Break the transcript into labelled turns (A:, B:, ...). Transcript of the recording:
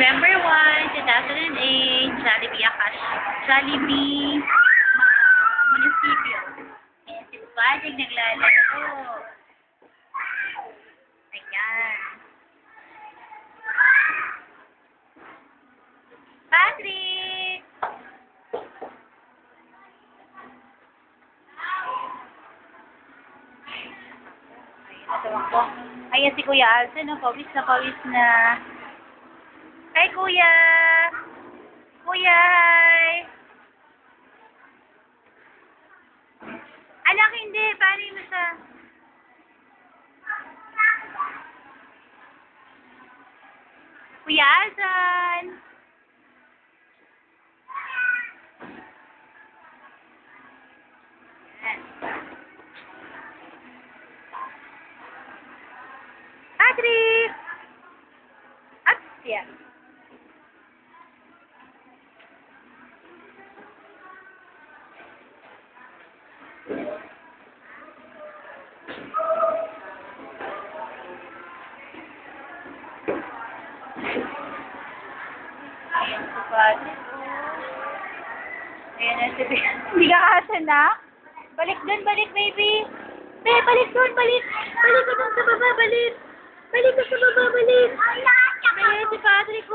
A: November 1, 2008, Jollibee, Munisipyo. Ayan, si Patrick naglalaro. Ayan. Patrick! Ayan si Kuya Alson, no? Pawis na pawis na. Hi, Kuya! Kuya, hi! Anak, hindi. Paano mo sa... Kuya Alson! Patrick! At yan. Ayan si Patrick. Ayan na si Baby. Hindi ka asa na? Balik dun, balik baby. Babe, balik dun, balik. Balik ka dun sa baba, balik. Balik ka sa baba, balik. Ayan si Patrick.